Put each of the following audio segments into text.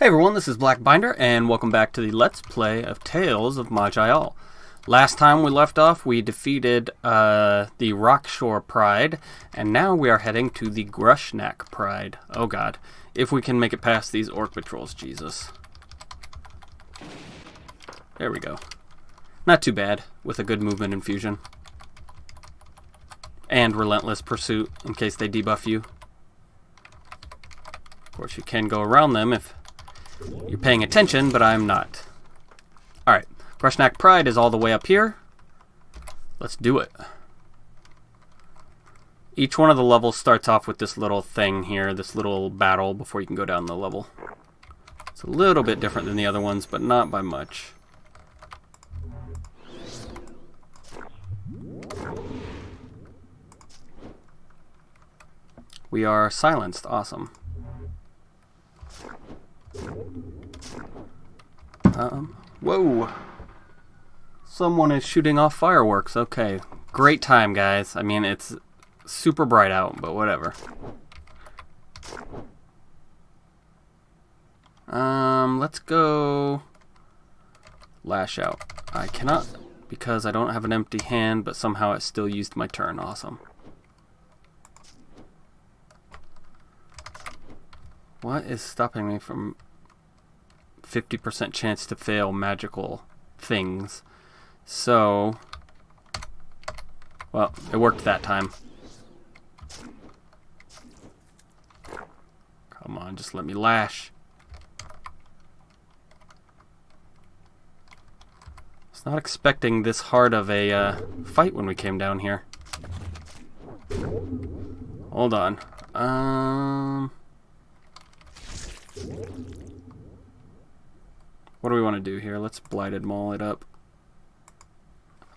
Hey everyone, this is Black Binder, and welcome back to the Let's Play of Tales of Maj'eyal. Last time we left off, we defeated the Rockshore Pride, and now we are heading to the Grushnak Pride. Oh god, if we can make it past these orc patrols, Jesus. There we go. Not too bad, with a good movement infusion. And relentless pursuit, in case they debuff you. Of course, you can go around them if you're paying attention, but I'm not. Alright, Grushnak Pride is all the way up here. Let's do it. Each one of the levels starts off with this little thing here, this little battle before you can go down the level. It's a little bit different than the other ones, but not by much. We are silenced. Awesome. Whoa! Someone is shooting off fireworks. Okay. Great time, guys. I mean, it's super bright out, but whatever. Let's go lash out. I cannot because I don't have an empty hand, but somehow it still used my turn. Awesome. What is stopping me from 50% chance to fail magical things? So, well, it worked that time. Come on, just let me lash. I was not expecting this hard of a fight when we came down here. Hold on. What do we want to do here? Let's Blighted Maul it up.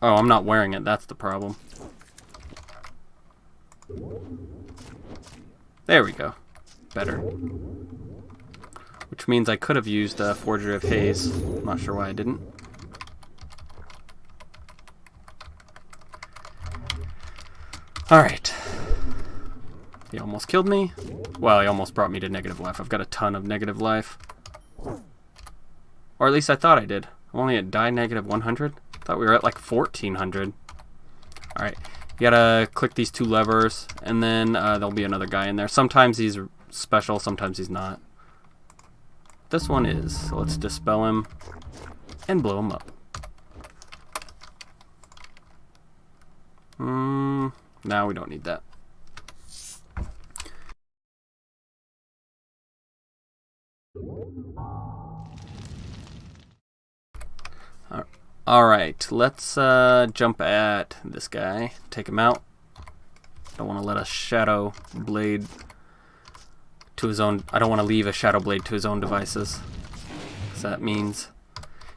Oh, I'm not wearing it. That's the problem. There we go. Better. Which means I could have used Forgery of Haze. I'm not sure why I didn't. Alright. He almost killed me. Well, he almost brought me to negative life. I've got a ton of negative life. Or at least I thought I did. I'm only at die negative 100. Thought we were at like 1400. Alright. You gotta click these two levers, and then there'll be another guy in there. Sometimes he's special, sometimes he's not. This one is. So let's dispel him and blow him up. Now we don't need that. Alright, let's jump at this guy. Take him out. Don't want to let a Shadow Blade to his own... I don't want to leave a Shadow Blade to his own devices. Because that means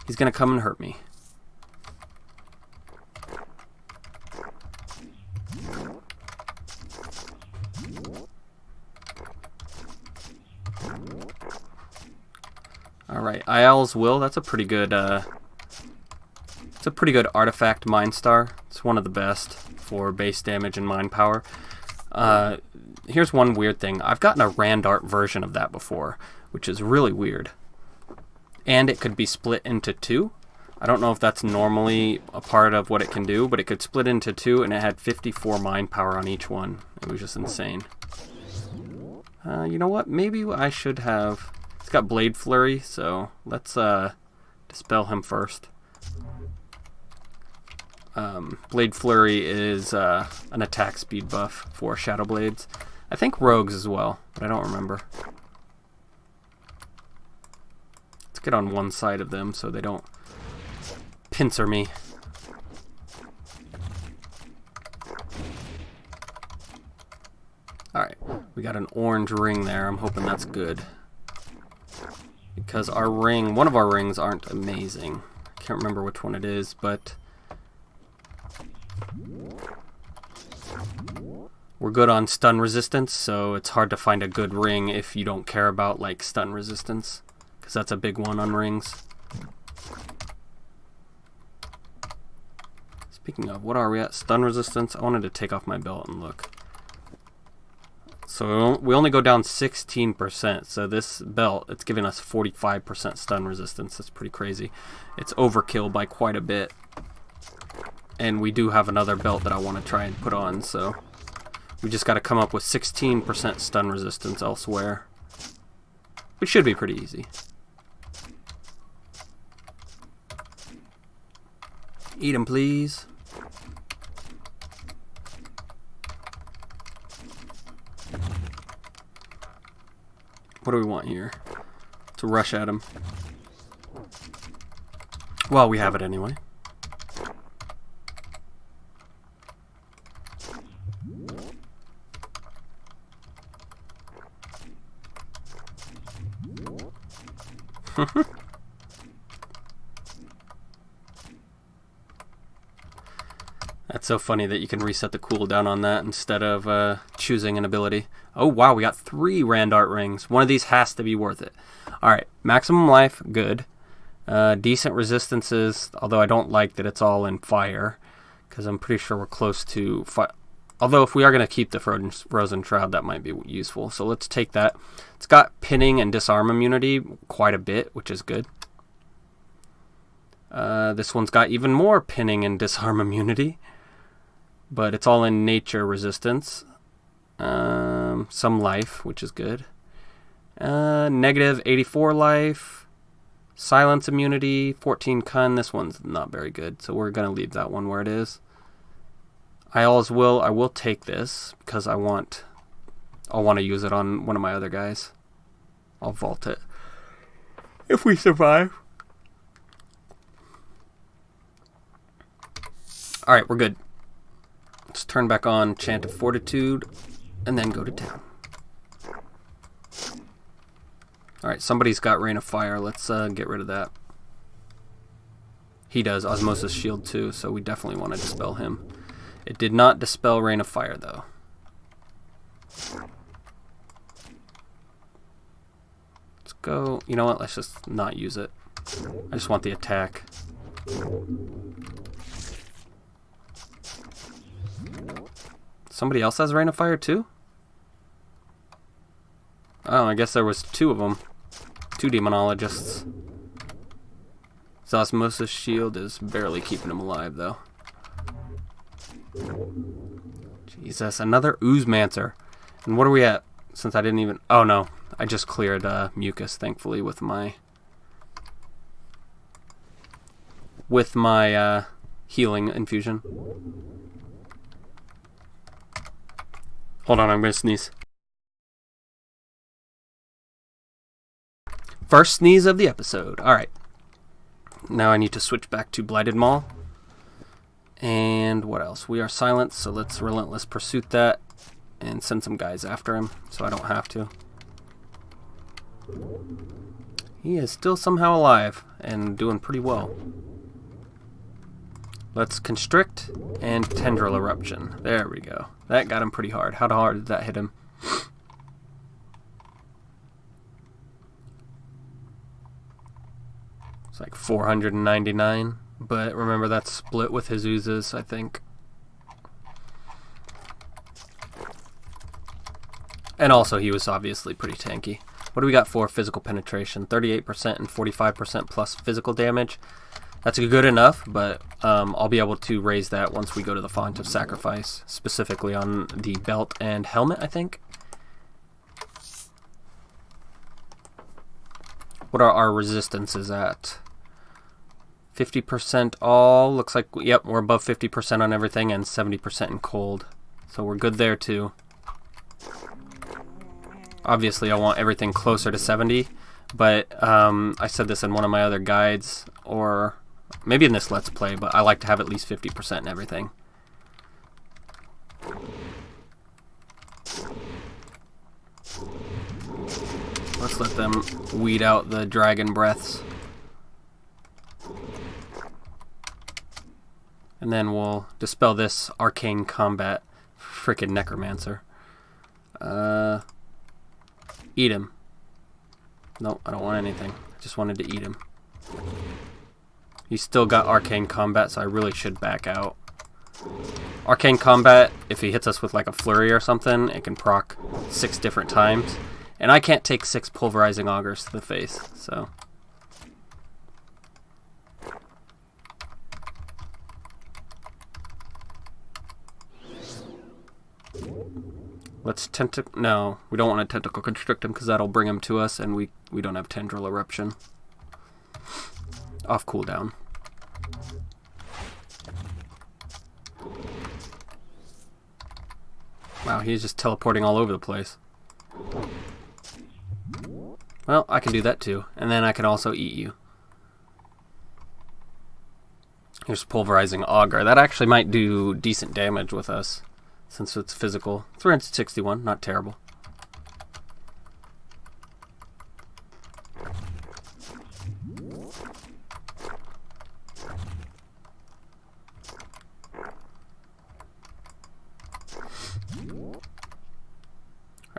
he's going to come and hurt me. Alright, Ayal's Will, that's a pretty good... It's a pretty good artifact Mind Star. It's one of the best for base damage and mind power. Here's one weird thing. I've gotten a Randart version of that before, which is really weird. And it could be split into two. I don't know if that's normally a part of what it can do, but it could split into two, and it had 54 mind power on each one. It was just insane. You know what? Maybe I should have... He's got Blade Flurry, so let's dispel him first. Blade Flurry is an attack speed buff for Shadow Blades. I think Rogues as well, but I don't remember. Let's get on one side of them so they don't pincer me. Alright, we got an orange ring there. I'm hoping that's good. Because our ring, one of our rings aren't amazing. I can't remember which one it is, but... we're good on stun resistance, so it's hard to find a good ring if you don't care about like stun resistance, because that's a big one on rings. Speaking of, what are we at? Stun resistance? I wanted to take off my belt and look. Let's So we only go down 16%. So this belt, it's giving us 45% stun resistance. That's pretty crazy. It's overkill by quite a bit. And we do have another belt that I want to try and put on, so we just got to come up with 16% stun resistance elsewhere, which should be pretty easy. Eat him, please. What do we want here? To rush at him. Well, we have it anyway. That's so funny that you can reset the cooldown on that instead of choosing an ability. Oh wow, we got 3 Randart rings. One of these has to be worth it. Alright, maximum life, good. Decent resistances, although I don't like that it's all in fire, because I'm pretty sure we're close to fire. Although if we are going to keep the Frozen Shroud, that might be useful. So let's take that. It's got pinning and disarm immunity quite a bit, which is good. This one's got even more pinning and disarm immunity, but it's all in nature resistance. Some life, which is good. Negative 84 life. Silence immunity, 14 Kun. This one's not very good, so we're going to leave that one where it is. I will take this because I'll want to use it on one of my other guys. I'll vault it if we survive. Alright, we're good. Let's turn back on Chant of Fortitude and then go to town. Alright, somebody's got Rain of Fire. Let's get rid of that. He does Osmosis Shield too, so we definitely want to dispel him. It did not dispel Rain of Fire, though. Let's go. You know what? Let's just not use it. I just want the attack. Somebody else has Rain of Fire, too? Oh, I guess there was 2 of them. 2 demonologists. His Osmosis Shield is barely keeping him alive, though. Jesus, another Oozemancer. And what are we at? Since I didn't even... Oh, no. I just cleared mucus, thankfully, with my... healing infusion. Hold on, I'm going to sneeze. First sneeze of the episode. Alright. Now I need to switch back to Blighted Maw. And what else? We are silenced, so let's Relentless Pursuit that and send some guys after him so I don't have to. He is still somehow alive and doing pretty well. Let's Constrict and Tendril Eruption. There we go. That got him pretty hard. How hard did that hit him? It's like 499. But remember, that's split with his oozes, I think. And also, he was obviously pretty tanky. What do we got for physical penetration? 38% and 45% plus physical damage. That's good enough, but I'll be able to raise that once we go to the Font of Sacrifice, specifically on the belt and helmet, I think. What are our resistances at? 50% all. Looks like, yep, we're above 50% on everything and 70% in cold. So we're good there too. Obviously, I want everything closer to 70, but I said this in one of my other guides, or maybe in this Let's Play, but I like to have at least 50% in everything. Let's let them weed out the dragon breaths. And then we'll dispel this Arcane Combat frickin' Necromancer. Eat him. Nope, I don't want anything. I just wanted to eat him. He's still got Arcane Combat, so I really should back out. Arcane Combat, if he hits us with like a flurry or something, it can proc 6 different times. And I can't take 6 pulverizing augers to the face, so. Let's no, we don't want to tentacle constrict him because that'll bring him to us, and we don't have tendril eruption. Off cooldown. Wow, he's just teleporting all over the place. Well, I can do that too, and then I can also eat you. Here's pulverizing auger. That actually might do decent damage with us, since it's physical. 361, not terrible.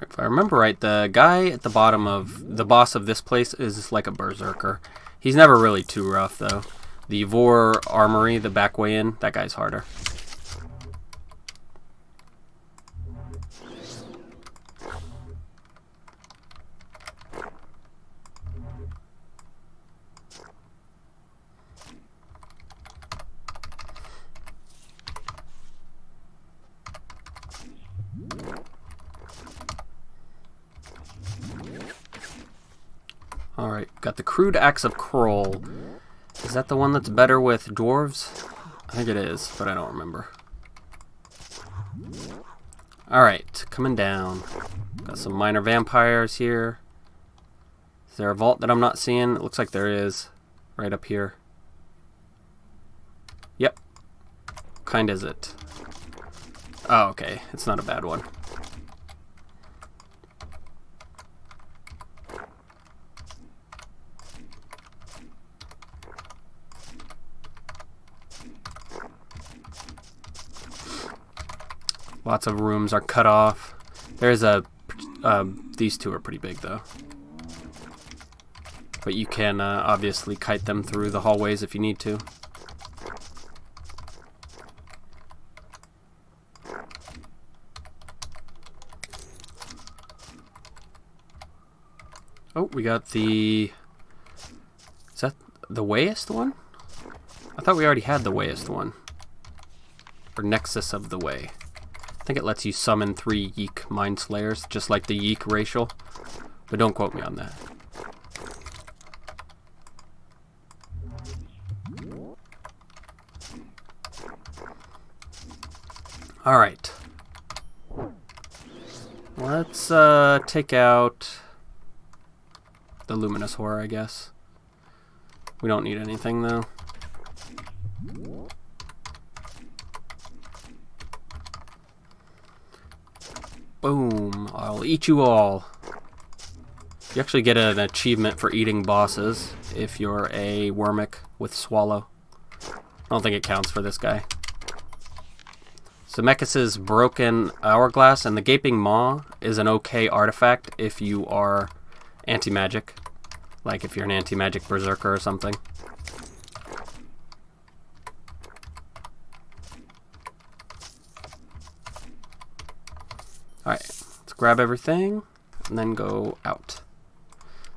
If I remember right, the guy at the bottom of the boss of this place is like a berserker. He's never really too rough though. The Vor Armory, the back way in, that guy's harder. Alright, got the Crude Axe of Kroll. Is that the one that's better with dwarves? I think it is, but I don't remember. Alright, coming down. Got some minor vampires here. Is there a vault that I'm not seeing? It looks like there is. Right up here. Yep. What kind is it? Oh, okay. It's not a bad one. Lots of rooms are cut off. There's a... these two are pretty big, though. But you can obviously kite them through the hallways if you need to. Oh, we got the... Is that the weighest one? I thought we already had the weighest one. Or Nexus of the Way. I think it lets you summon 3 Yeek Mind Slayers, just like the Yeek racial. But don't quote me on that. Alright. Let's take out the Luminous Horror, I guess. We don't need anything, though. Boom. I'll eat you all. You actually get an achievement for eating bosses if you're a Wormic with Swallow. I don't think it counts for this guy. Zemeckis' Broken Hourglass and the Gaping Maw is an okay artifact if you are anti-magic. Like if you're an anti-magic berserker or something. Alright, let's grab everything and then go out.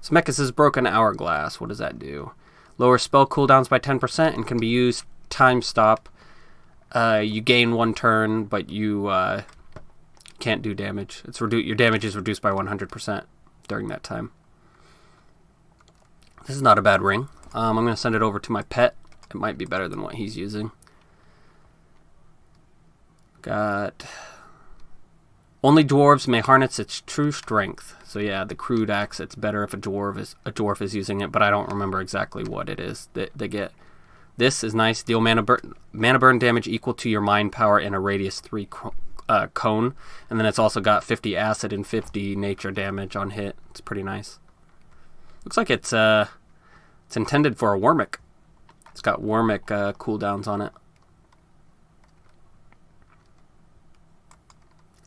Zemeckis' Broken Hourglass, what does that do? Lower spell cooldowns by 10% and can be used time stop. You gain 1 turn, but you can't do damage. Your damage is reduced by 100% during that time. This is not a bad ring. I'm going to send it over to my pet. It might be better than what he's using. Got... Only dwarves may harness its true strength. So yeah, the Crude Axe, it's better if a dwarf is using it, but I don't remember exactly what it is that they get. This is nice. Deal mana burn damage equal to your mind power in a radius 3 cone. And then it's also got 50 acid and 50 nature damage on hit. It's pretty nice. Looks like it's intended for a Wormic. It's got Wormic cooldowns on it.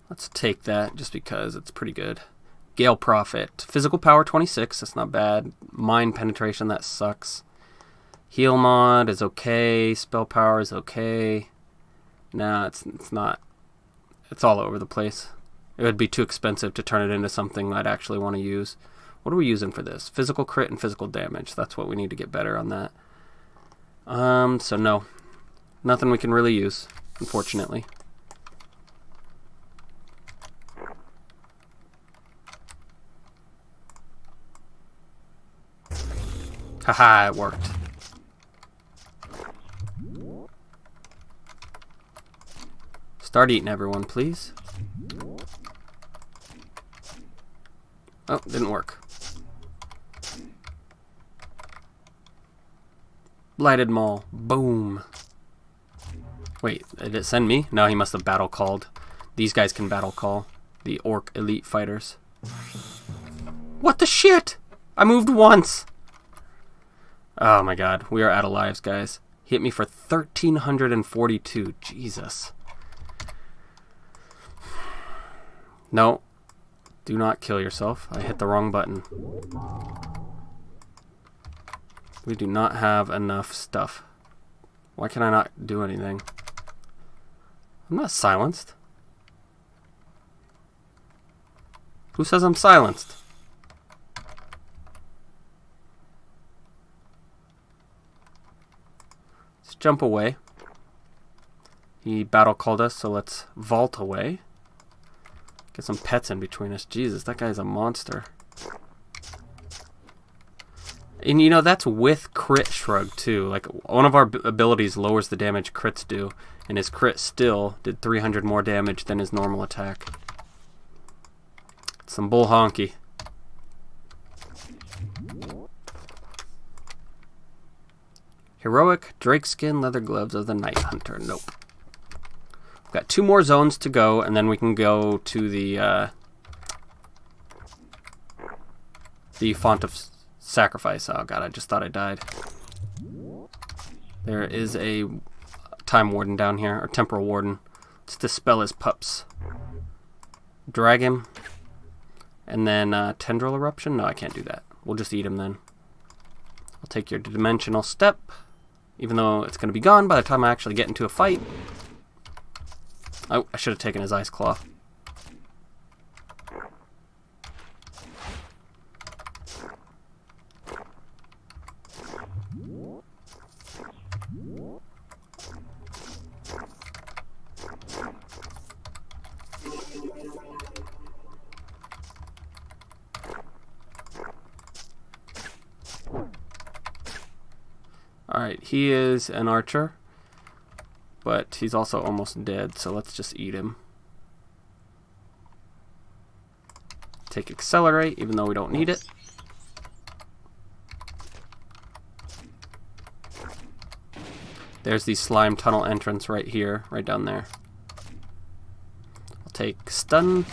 Let's take that just because it's pretty good. Gale Prophet. Physical power 26. That's not bad. Mind penetration, that sucks. Heal mod is okay. Spell power is okay. Nah, it's not. It's all over the place. It would be too expensive to turn it into something I'd actually want to use. What are we using for this? Physical crit and physical damage. That's what we need to get better on that. So no. Nothing we can really use, unfortunately. Haha, it worked. Start eating, everyone, please. Oh, didn't work. Blighted Maul. Boom. Wait, did it send me? No, he must have battle called. These guys can battle call. The orc elite fighters. What the shit? I moved once. Oh my god, we are out of lives, guys. He hit me for 1,342. Jesus. No. Do not kill yourself. I hit the wrong button. We do not have enough stuff. Why can I not do anything? I'm not silenced. Who says I'm silenced? Let's jump away. He battle called us, so let's vault away. Get some pets in between us. Jesus, that guy's a monster. And you know, that's with crit shrug too. Like, one of our abilities lowers the damage crits do, and his crit still did 300 more damage than his normal attack. It's some bull honky. Heroic drakeskin leather gloves of the night hunter. Nope. We've got 2 more zones to go, and then we can go to the font of sacrifice. Oh god, I just thought I died. There is a time warden down here, or temporal warden. Let's dispel his pups. Drag him. And then tendril eruption? No, I can't do that. We'll just eat him then. I'll take your dimensional step, even though it's going to be gone by the time I actually get into a fight. Oh, I should have taken his ice claw. Alright, he is an archer, but he's also almost dead, so let's just eat him. Take accelerate, even though we don't need it. There's the slime tunnel entrance right here, right down there. I'll take stun.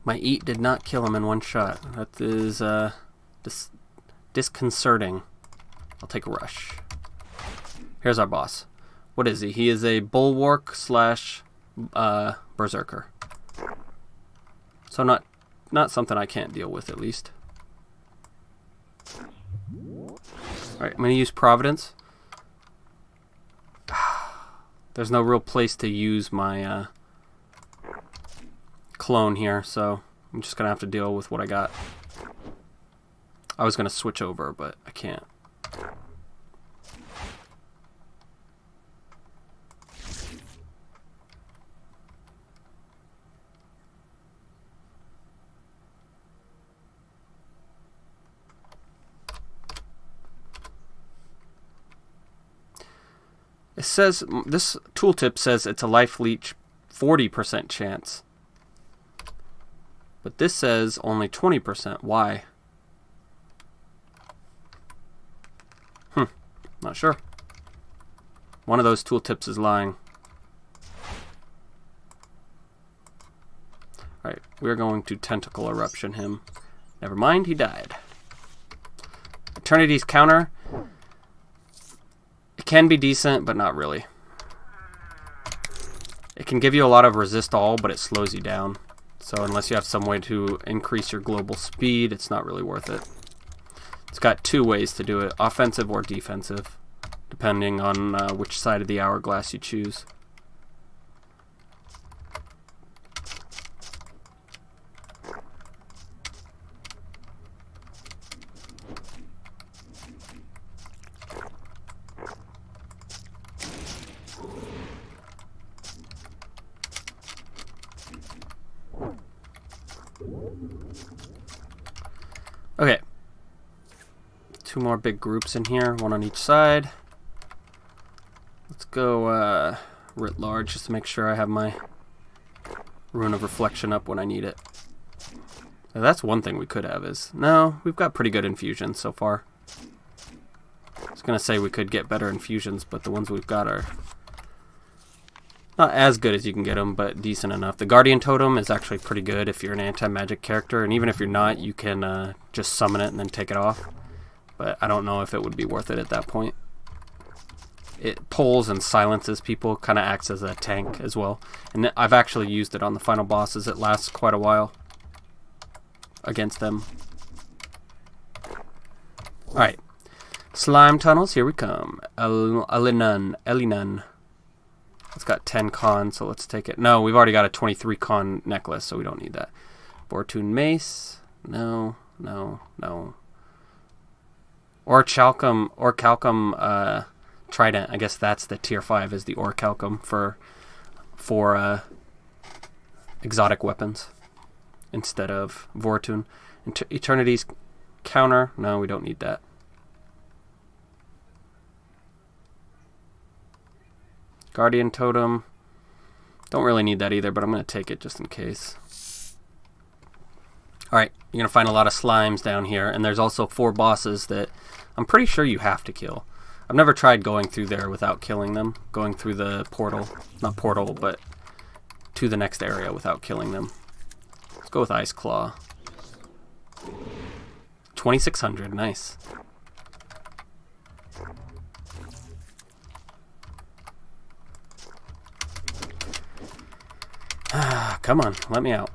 My eat did not kill him in one shot. That is disconcerting. I'll take a rush. Here's our boss. What is he? He is a bulwark slash berserker. So not something I can't deal with, at least. Alright, I'm going to use Providence. There's no real place to use my clone here, so I'm just going to have to deal with what I got. I was going to switch over, but I can't. It says, this tooltip says it's a life leech 40% chance. But this says only 20%. Why? Not sure. One of those tooltips is lying. Alright, we're going to tentacle eruption him. Never mind, he died. Eternity's counter. It can be decent, but not really. It can give you a lot of resist all, but it slows you down. So unless you have some way to increase your global speed, it's not really worth it. It's got two ways to do it, offensive or defensive, depending on which side of the hourglass you choose. Okay, two more big groups in here, one on each side. Let's go writ large just to make sure I have my Rune of Reflection up when I need it. Now, that's one thing we could have is, no, we've got pretty good infusions so far. I was going to say we could get better infusions, but the ones we've got are not as good as you can get them, but decent enough. The Guardian Totem is actually pretty good if you're an anti-magic character, and even if you're not, you can just summon it and then take it off. But I don't know if it would be worth it at that point. It pulls and silences people, kind of acts as a tank as well. And I've actually used it on the final bosses. It lasts quite a while against them. Alright. Slime tunnels, here we come. Elinun. It's got 10 con, so let's take it. No, we've already got a 23 con necklace, so we don't need that. Vortune Mace. No. Or Calcum Trident. I guess that's the tier 5 is the Orichalcum for exotic weapons instead of Vortune. Eternity's counter. No, we don't need that. Guardian Totem. Don't really need that either, but I'm going to take it just in case. Alright, you're going to find a lot of slimes down here, and there's also 4 bosses that I'm pretty sure you have to kill. I've never tried going through there without killing them. Going through the portal. Not portal, but to the next area without killing them. Let's go with Ice Claw. 2600, nice. Come on, let me out.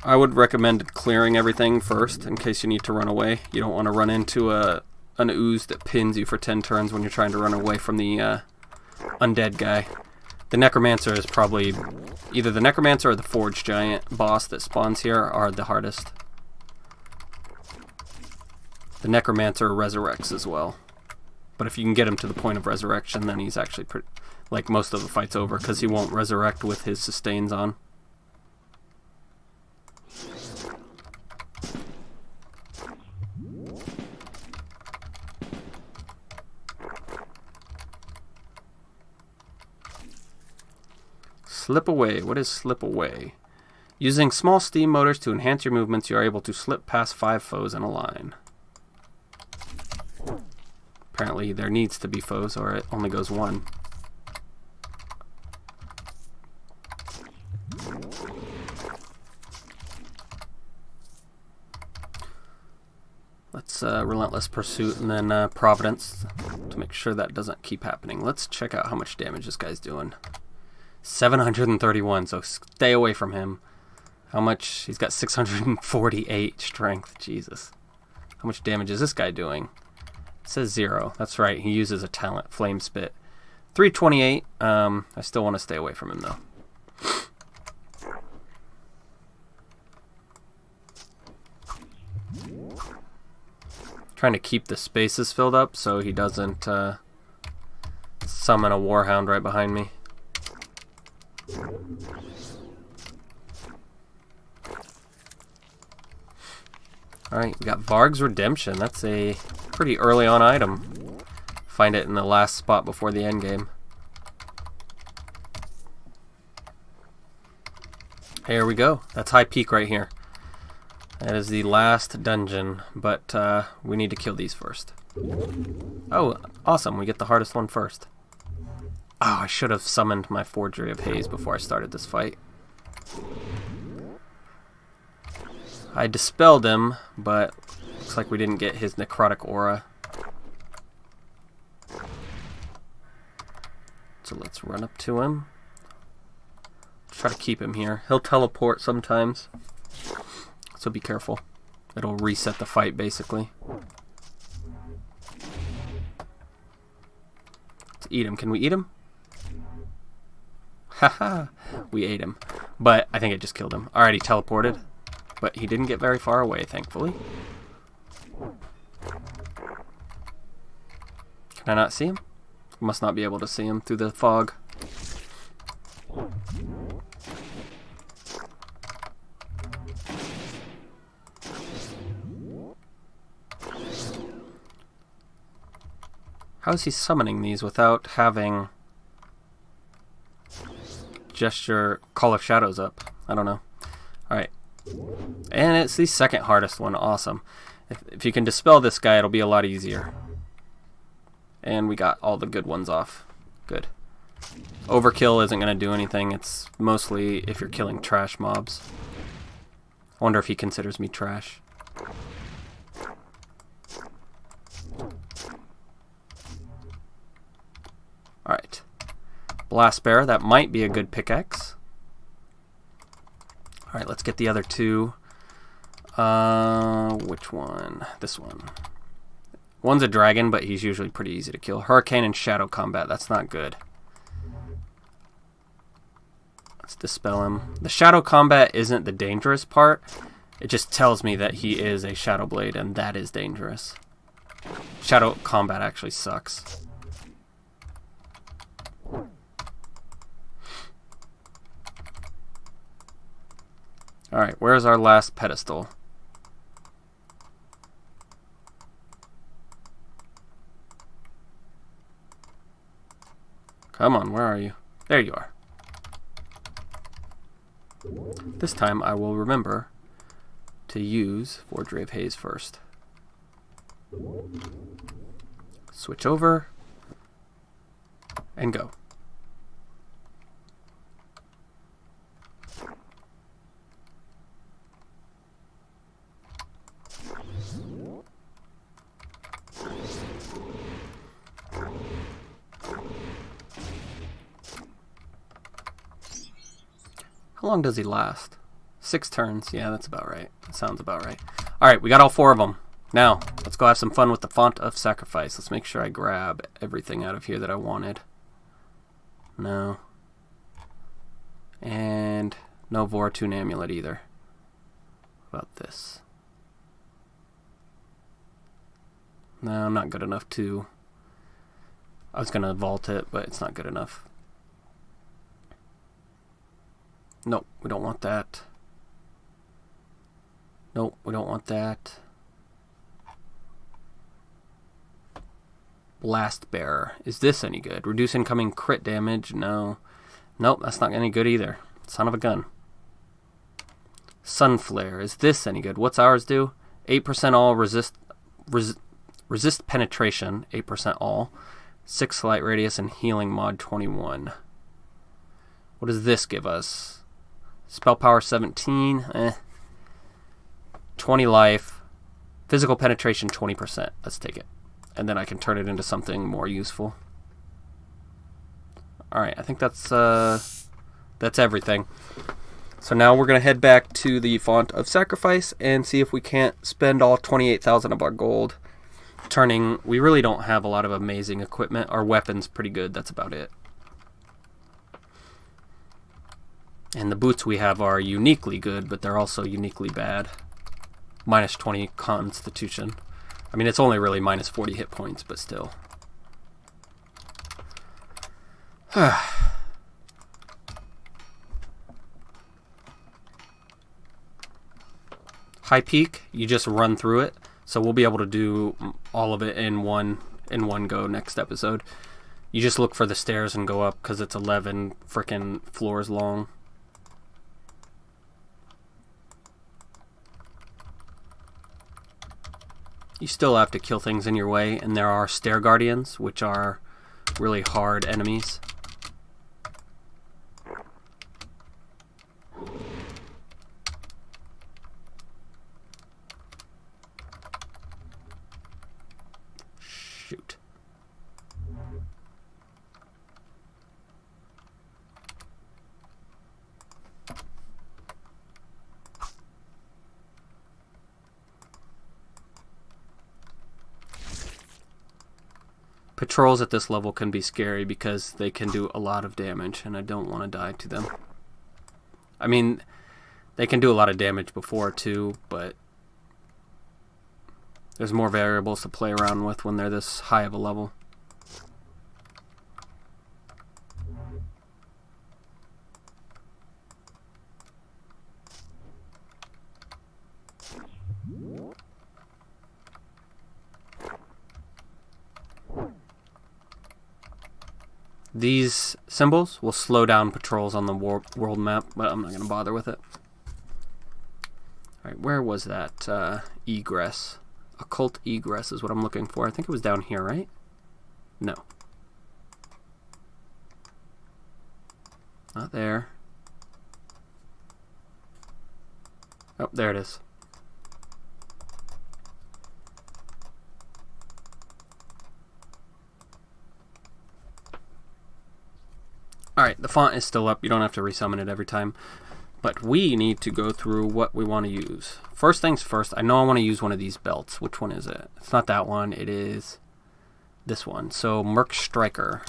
I would recommend clearing everything first in case you need to run away. You don't want to run into an ooze that pins you for 10 turns when you're trying to run away from the undead guy. The Necromancer is probably either the Necromancer or the Forge Giant boss that spawns here are the hardest. The Necromancer resurrects as well. But if you can get him to the point of resurrection, then he's actually pretty, like most of the fight's over, because he won't resurrect with his sustains on. Slip away. What is slip away? Using small steam motors to enhance your movements, you are able to slip past 5 foes in a line. Apparently there needs to be foes, or it only goes 1. Let's Relentless Pursuit and then Providence to make sure that doesn't keep happening. Let's check out how much damage this guy's doing. 731, so stay away from him. How much? He's got 648 strength. Jesus. How much damage is this guy doing? It says 0. That's right. He uses a talent, Flame Spit. 328. I still want to stay away from him, though. Trying to keep the spaces filled up so he doesn't summon a Warhound right behind me. Alright, we got Varg's Redemption. That's a pretty early on item. Find it in the last spot before the end game. Here we go. That's High Peak right here. That is the last dungeon, but we need to kill these first. Oh, awesome. We get the hardest one first. Oh, I should have summoned my Forgery of Haze before I started this fight. I dispelled him, but looks like we didn't get his necrotic aura. So let's run up to him. Try to keep him here. He'll teleport sometimes, so be careful. It'll reset the fight, basically. Let's eat him. Can we eat him? Haha, we ate him. But I think it just killed him. Alright, he teleported. But he didn't get very far away, thankfully. Can I not see him? Must not be able to see him through the fog. How is he summoning these without having gesture Call of Shadows up? I don't know. Alright. And it's the second hardest one. Awesome. If you can dispel this guy, it'll be a lot easier. And we got all the good ones off. Good. Overkill isn't going to do anything. It's mostly if you're killing trash mobs. I wonder if he considers me trash. Alright. Blast Bear. That might be a good pickaxe. Alright, let's get the other two. Which one? This one. One's a dragon, but he's usually pretty easy to kill. Hurricane and Shadow Combat. That's not good. Let's dispel him. The Shadow Combat isn't the dangerous part. It just tells me that he is a Shadow Blade, and that is dangerous. Shadow Combat actually sucks. Alright, where's our last pedestal? Come on, where are you? There you are. This time I will remember to use Forgery of Haze first. Switch over and go. How long does he last? 6 turns. Yeah, that's about right. That sounds about right. Alright, we got all 4 of them. Now, let's go have some fun with the Font of Sacrifice. Let's make sure I grab everything out of here that I wanted. No. And no Voratune Amulet either. What about this? No, not good enough too. I was going to vault it, but it's not good enough. Nope, we don't want that. Nope, we don't want that. Blast Bearer. Is this any good? Reduce incoming crit damage? No. Nope, that's not any good either. Son of a gun. Sunflare. Is this any good? What's ours do? 8% all resist penetration. 8% all. 6 light radius and healing mod 21. What does this give us? Spell power 17. 20 life. Physical penetration 20%. Let's take it. And then I can turn it into something more useful. Alright, I think that's everything. So now we're going to head back to the Font of Sacrifice and see if we can't spend all 28,000 of our gold turning. We really don't have a lot of amazing equipment. Our weapon's pretty good. That's about it. And the boots we have are uniquely good, but they're also uniquely bad. Minus 20 constitution. I mean, it's only really minus 40 hit points, but still. High Peak, you just run through it. So we'll be able to do all of it in one go next episode. You just look for the stairs and go up because it's 11 frickin' floors long. You still have to kill things in your way, and there are stair guardians, which are really hard enemies. Patrols at this level can be scary because they can do a lot of damage, and I don't want to die to them. I mean, they can do a lot of damage before too, but there's more variables to play around with when they're this high of a level. These symbols will slow down patrols on the world map, but I'm not going to bother with it. Alright, where was that egress? Occult egress is what I'm looking for. I think it was down here, right? No. Not there. Oh, there it is. Alright, the font is still up. You don't have to resummon it every time. But we need to go through what we want to use. First things first, I know I want to use one of these belts. Which one is it? It's not that one. It is this one. So, Merc Striker.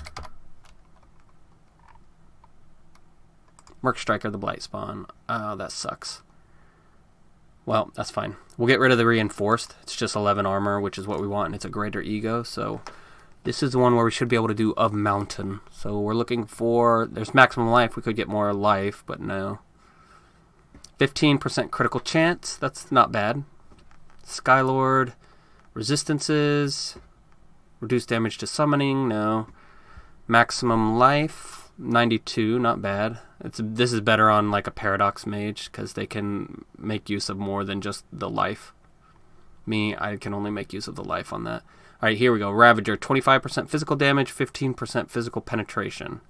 Merc Striker, the Blight Spawn. Oh, that sucks. Well, that's fine. We'll get rid of the Reinforced. It's just 11 armor, which is what we want, and it's a greater ego, so this is the one where we should be able to do of Mountain. So we're looking for, there's maximum life. We could get more life, but no. 15% critical chance. That's not bad. Skylord. Resistances. Reduced damage to summoning. No. Maximum life. 92. Not bad. This is better on like a Paradox Mage because they can make use of more than just the life. Me, I can only make use of the life on that. Alright, here we go. Ravager. 25% physical damage. 15% physical penetration.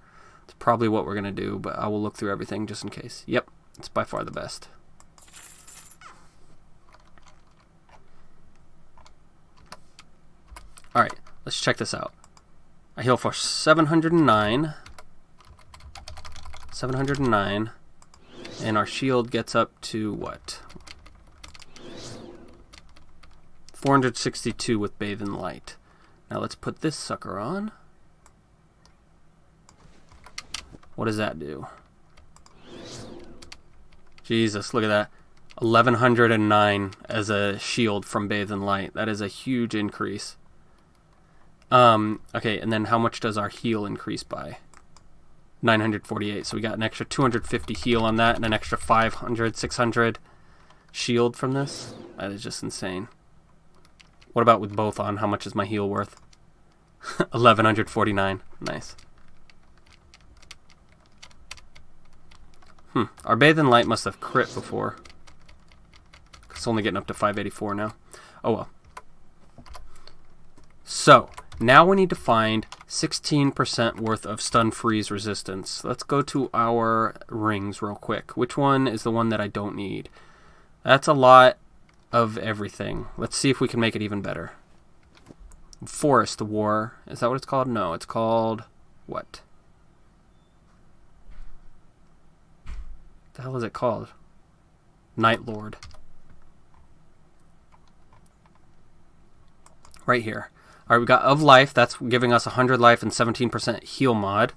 It's probably what we're going to do, but I will look through everything just in case. Yep. It's by far the best. Alright, let's check this out. I heal for 709. 709. And our shield gets up to what? 462 with Bathe in Light. Now let's put this sucker on. What does that do? Jesus, look at that. 1109 as a shield from Bathe in Light. That is a huge increase. Okay, and then how much does our heal increase by? 948. So we got an extra 250 heal on that and an extra 500, 600 shield from this. That is just insane. What about with both on? How much is my heal worth? 1149. Nice. Our Bathe in Light must have crit before. It's only getting up to 584 now. Oh well. So, now we need to find 16% worth of stun freeze resistance. Let's go to our rings real quick. Which one is the one that I don't need? That's a lot of everything. Let's see if we can make it even better. Forest War. Is that what it's called? No, it's called what? The hell is it called? Night Lord. Right here. Alright, we got of life. That's giving us 100 life and 17% heal mod.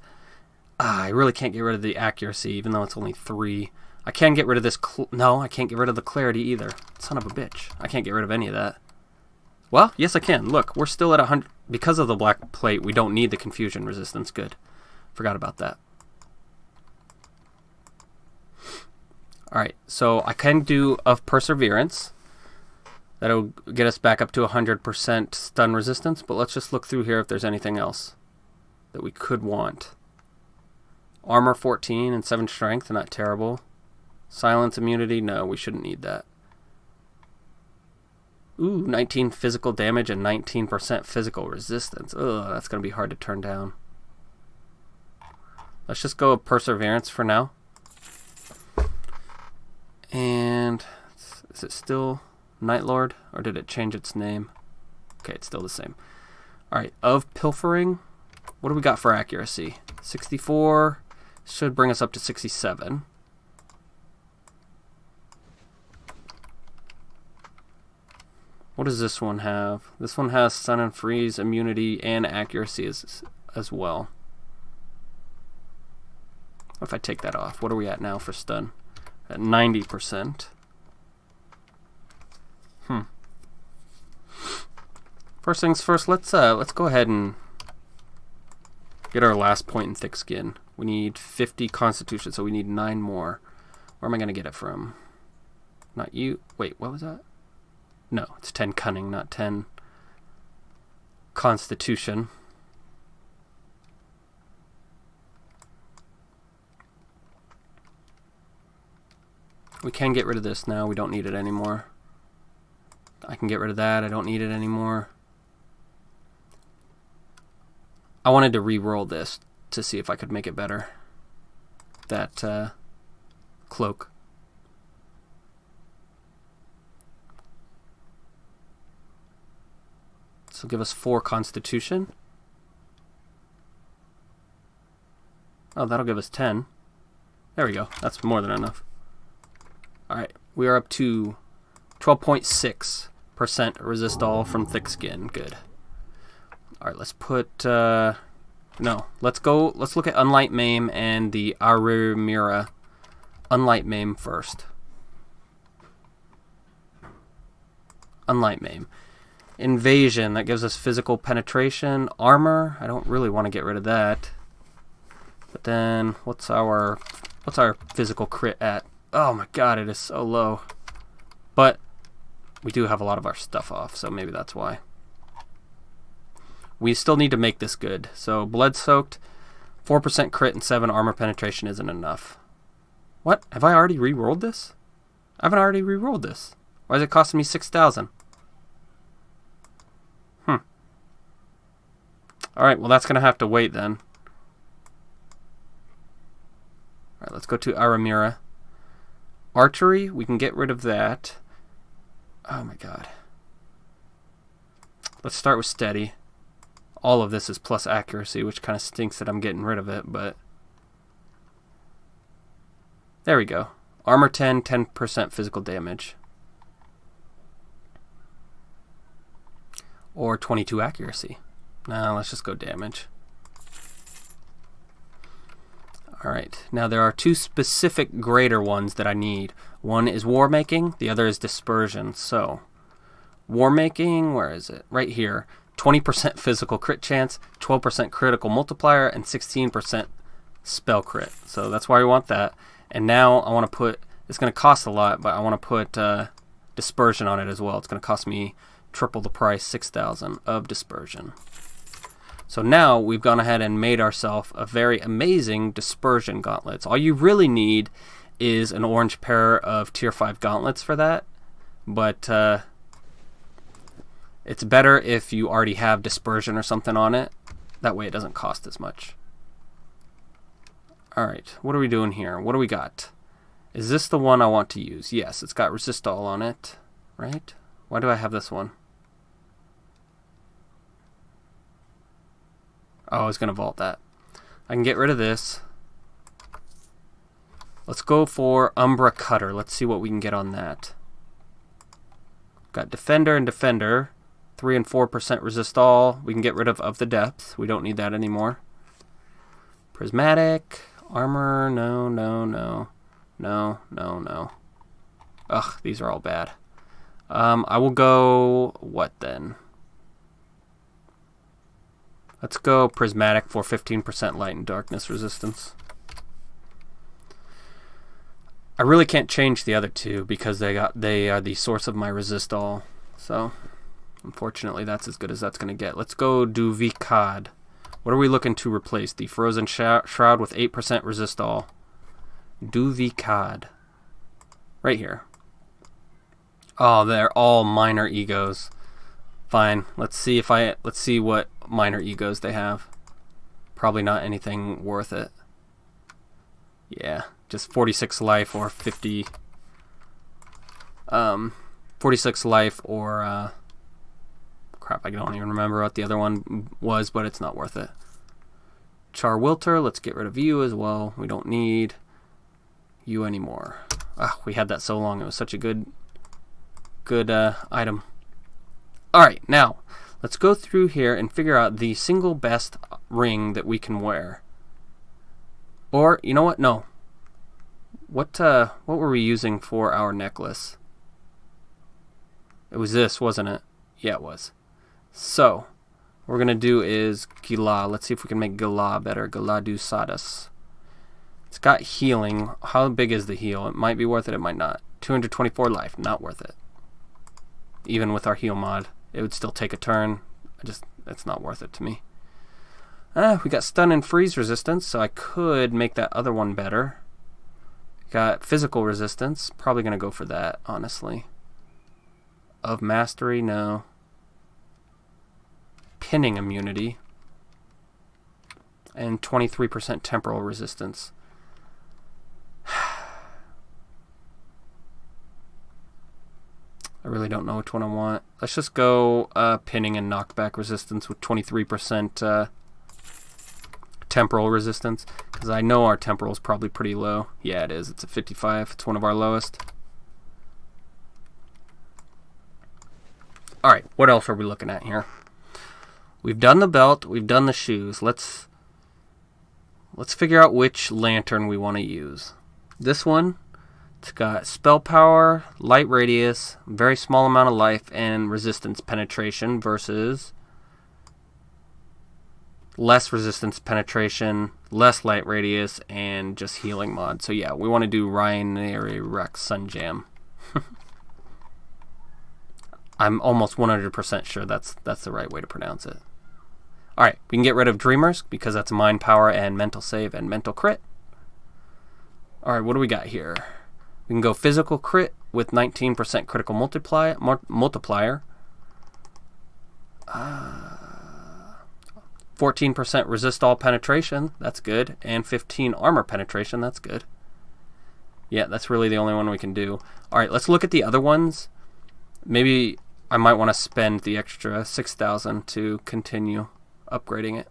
I really can't get rid of the accuracy, even though it's only 3. I can get rid of this. No, I can't get rid of the clarity either. Son of a bitch. I can't get rid of any of that. Well, yes I can. Look, we're still at 100. Because of the black plate, we don't need the confusion resistance. Good. Forgot about that. Alright, so I can do of Perseverance. That'll get us back up to 100% stun resistance, but let's just look through here if there's anything else that we could want. Armor 14 and 7 strength, not terrible. Silence immunity, no, we shouldn't need that. Ooh, 19 physical damage and 19% physical resistance. Ugh, that's going to be hard to turn down. Let's just go with Perseverance for now. And is it still Night Lord, or did it change its name? Okay, it's still the same. Alright, of Pilfering, what do we got for accuracy? 64 should bring us up to 67. What does this one have? This one has stun and freeze, immunity, and accuracy as well. What if I take that off? What are we at now for stun? At 90%. First things first, let's go ahead and get our last point in thick skin. We need 50 constitution, so we need 9 more. Where am I gonna get it from? Not you. Wait, what was that? No, it's 10 cunning, not 10 constitution. We can get rid of this now. We don't need it anymore. I can get rid of that. I don't need it anymore. I wanted to re-roll this to see if I could make it better. That cloak. This will give us 4 constitution. Oh, that'll give us 10. There we go. That's more than enough. Alright, we are up to 12.6% resist all from thick skin. Good. Alright, let's put no, let's look at Unlight Maim and the Arimira. Unlight Maim first. Unlight Maim. Invasion, that gives us physical penetration. Armor, I don't really want to get rid of that. But then what's our physical crit at? Oh my god, it is so low. But we do have a lot of our stuff off, so maybe that's why. We still need to make this good. So blood soaked, 4% crit and 7 armor penetration isn't enough. What? Have I already re-rolled this? I haven't already re-rolled this. Why is it costing me 6,000? Alright, well that's going to have to wait then. Alright, let's go to Aramira. Archery, we can get rid of that. Oh my god. Let's start with steady. All of this is plus accuracy, which kind of stinks that I'm getting rid of it, but... There we go. Armor 10, 10% physical damage. Or 22 accuracy. No, let's just go damage. Alright, now there are 2 specific greater ones that I need. One is War Making, the other is Dispersion. So, War Making, where is it? Right here. 20% physical crit chance, 12% critical multiplier, and 16% spell crit. So that's why we want that. And now I want to put, it's going to cost a lot, but I want to put Dispersion on it as well. It's going to cost me triple the price, 6,000 of Dispersion. So now we've gone ahead and made ourselves a very amazing Dispersion gauntlets. All you really need is an orange pair of tier 5 gauntlets for that. But it's better if you already have Dispersion or something on it. That way it doesn't cost as much. Alright, what are we doing here? What do we got? Is this the one I want to use? Yes, it's got resist all on it. Right? Why do I have this one? Oh, I was going to vault that. I can get rid of this. Let's go for Umbra Cutter. Let's see what we can get on that. Got Defender and Defender. 3 and 4% resist all. We can get rid of the depth. We don't need that anymore. Prismatic. Armor. No, no, no. No, no, no. Ugh, these are all bad. I will go... What then? Let's go Prismatic for 15% light and darkness resistance. I really can't change the other two because they are the source of my resist all. So, unfortunately, that's as good as that's going to get. Let's go Duvikad. What are we looking to replace? The Frozen Shroud with 8% resist all. Duvikad. Right here. Oh, they're all minor egos. Fine. Let's see what minor egos they have. Probably not anything worth it. Yeah, just 46 life or 50 46 life or crap, I don't even remember what the other one was, but it's not worth it. Charwilter, let's get rid of you as well. We don't need you anymore. We had that so long. It was such a good item. Alright, now, let's go through here and figure out the single best ring that we can wear. Or, you know what? No. What were we using for our necklace? It was this, wasn't it? Yeah, it was. So, what we're going to do is Gila. Let's see if we can make Gila better. Gila du Sadas. It's got healing. How big is the heal? It might be worth it, it might not. 224 life, not worth it. Even with our heal mod, it would still take a turn. It's not worth it to me. We got stun and freeze resistance, so I could make that other one better. Got physical resistance. Probably going to go for that, honestly. Of mastery, no. Pinning immunity. And 23% temporal resistance. I really don't know which one I want. Let's just go pinning and knockback resistance with 23% temporal resistance, because I know our temporal is probably pretty low. Yeah, it is. It's a 55. It's one of our lowest. Alright, what else are we looking at here? We've done the belt. We've done the shoes. Let's figure out which lantern we want to use. This one, it's got spell power, light radius, very small amount of life, and resistance penetration versus less resistance penetration, less light radius, and just healing mod. So yeah, we want to do Ryanary Rex Sunjam. I'm almost 100% sure that's the right way to pronounce it. Alright, we can get rid of Dreamers because that's mind power and mental save and mental crit. Alright, what do we got here? We can go physical crit with 19% critical multiplier. 14% resist all penetration, that's good. And 15 armor penetration, that's good. Yeah, that's really the only one we can do. Alright, let's look at the other ones. Maybe I might want to spend the extra 6,000 to continue upgrading it.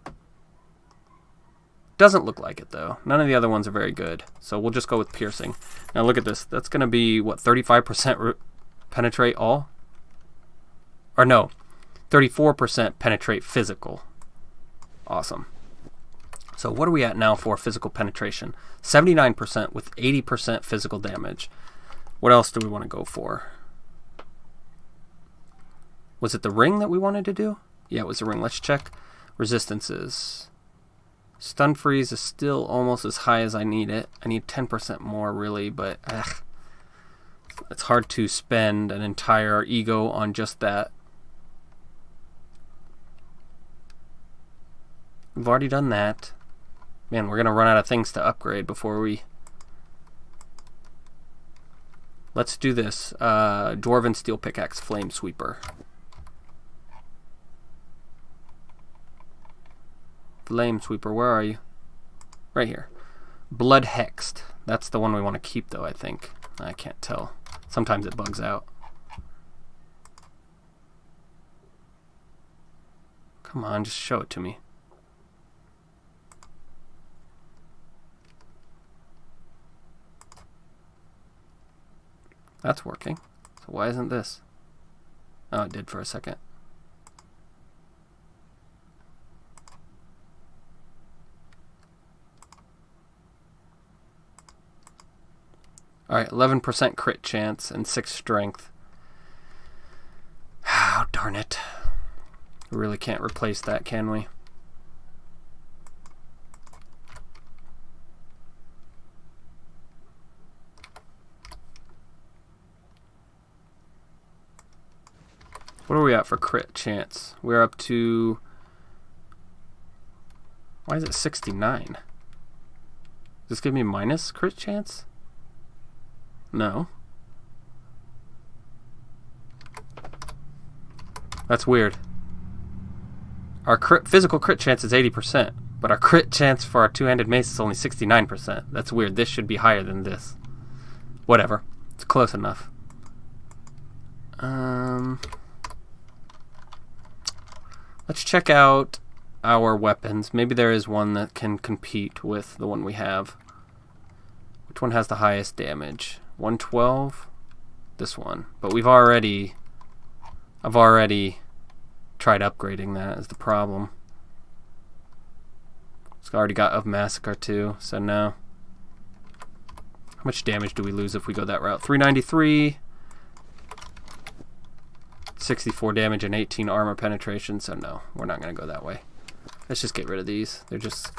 Doesn't look like it though. None of the other ones are very good. So we'll just go with piercing. Now look at this. That's going to be, what, 35% penetrate all? Or no, 34% penetrate physical. Awesome. So what are we at now for physical penetration? 79% with 80% physical damage. What else do we want to go for? Was it the ring that we wanted to do? Yeah, it was the ring. Let's check resistances. Stun freeze is still almost as high as I need it. I need 10% more really, but it's hard to spend an entire ego on just that. We've already done that. Man, we're going to run out of things to upgrade before we... Let's do this. Dwarven Steel Pickaxe Flame Sweeper. Flame Sweeper, where are you? Right here. Blood Hexed. That's the one we want to keep though, I think. I can't tell. Sometimes it bugs out. Come on, just show it to me. That's working. So why isn't this? Oh, it did for a second. Alright, 11% crit chance and 6 strength. Oh, darn it. We really can't replace that, can we? What are we at for crit chance? We're up to... Why is it 69? Does this give me minus crit chance? No. That's weird. Our physical crit chance is 80%, but our crit chance for our two-handed mace is only 69%. That's weird. This should be higher than this. Whatever. It's close enough. Let's check out our weapons. Maybe there is one that can compete with the one we have. Which one has the highest damage? 112? This one. But I've already tried upgrading that is the problem. It's already got of Massacre too, so no. How much damage do we lose if we go that route? 393, 64 damage and 18 armor penetration, so no, we're not going to go that way. Let's just get rid of these. They're just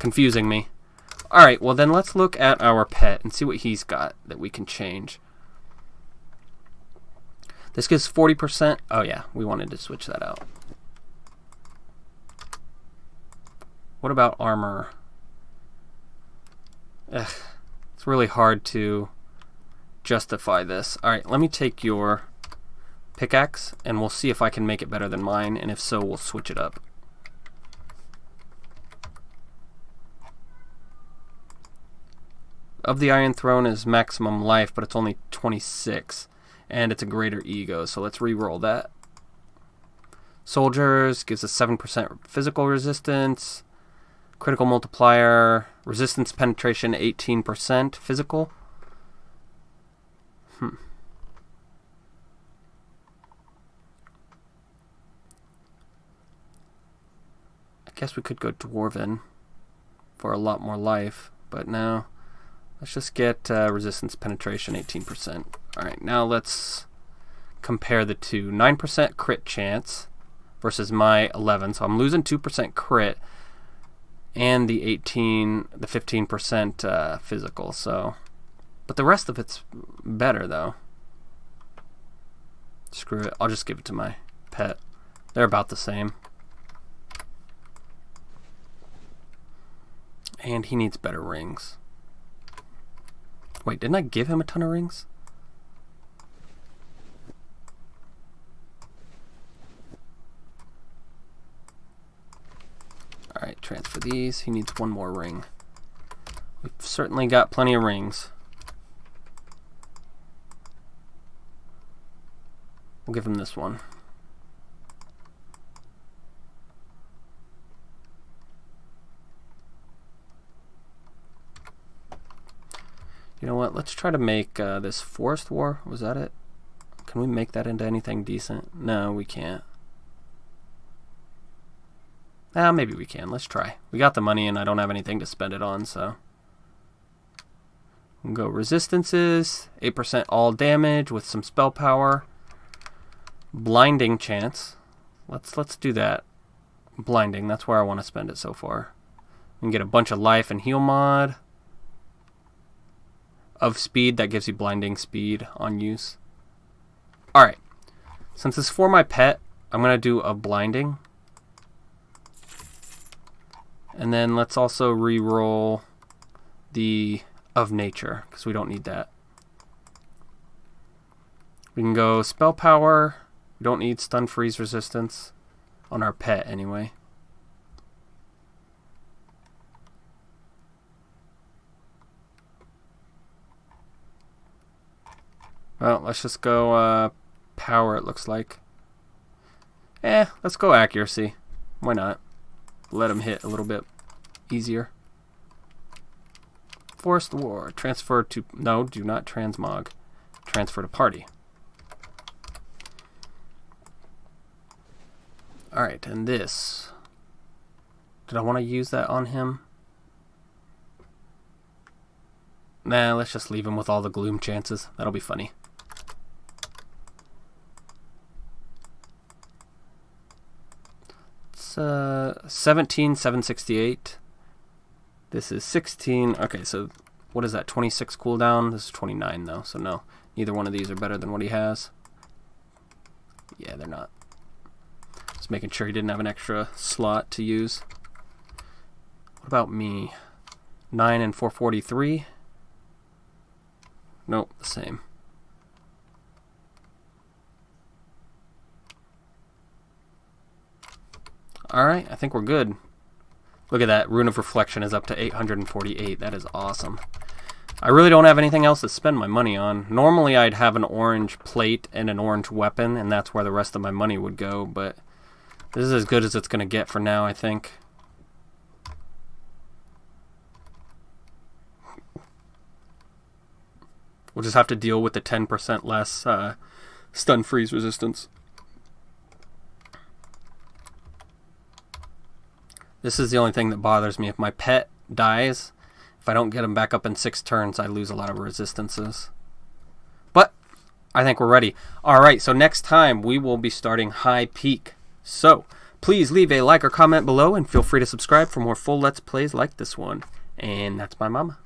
confusing me. Alright, well then let's look at our pet and see what he's got that we can change. This gives 40%. Oh yeah, we wanted to switch that out. What about armor? Ugh, it's really hard to justify this. Alright, let me take your pickaxe and we'll see if I can make it better than mine, and if so, we'll switch it up. Of the Iron Throne is maximum life, but it's only 26. And it's a greater ego, so let's re-roll that. Soldiers gives us 7% physical resistance. Critical multiplier, resistance penetration 18% physical. I guess we could go Dwarven for a lot more life, but no. Let's just get resistance penetration 18%. Alright, now let's compare the two. 9% crit chance versus my 11. So I'm losing 2% crit and the 15% physical. So, but the rest of it's better though. Screw it. I'll just give it to my pet. They're about the same. And he needs better rings. Wait, didn't I give him a ton of rings? Alright, transfer these. He needs one more ring. We've certainly got plenty of rings. We'll give him this one. You know what, let's try to make this Forest War, was that it? Can we make that into anything decent? No, we can't. Maybe we can, let's try. We got the money and I don't have anything to spend it on, so. We'll go resistances, 8% all damage with some spell power. Blinding chance. Let's do that. Blinding, that's where I want to spend it so far. We can get a bunch of life and heal mod. Of speed, that gives you blinding speed on use. Alright, since it's for my pet, I'm going to do a blinding. And then let's also re-roll the of nature, because we don't need that. We can go spell power. We don't need stun freeze resistance on our pet anyway. Well, let's just go power, it looks like. Let's go accuracy. Why not? Let him hit a little bit easier. Forest War. Transfer to... No, do not transmog. Transfer to party. Alright, and this. Did I want to use that on him? Nah, let's just leave him with all the gloom chances. That'll be funny. It's 17,768. This is 16. Okay, so what is that? 26 cooldown. This is 29 though, so no. Neither one of these are better than what he has. Yeah, they're not. Just making sure he didn't have an extra slot to use. What about me? 9 and 443. Nope, the same. Alright, I think we're good. Look at that, Rune of Reflection is up to 848. That is awesome. I really don't have anything else to spend my money on. Normally I'd have an orange plate and an orange weapon, and that's where the rest of my money would go, but this is as good as it's going to get for now, I think. We'll just have to deal with the 10% less stun freeze resistance. This is the only thing that bothers me. If my pet dies, if I don't get him back up in 6 turns, I lose a lot of resistances. But I think we're ready. Alright, so next time we will be starting High Peak. So, please leave a like or comment below, and feel free to subscribe for more full Let's Plays like this one. And that's my mama.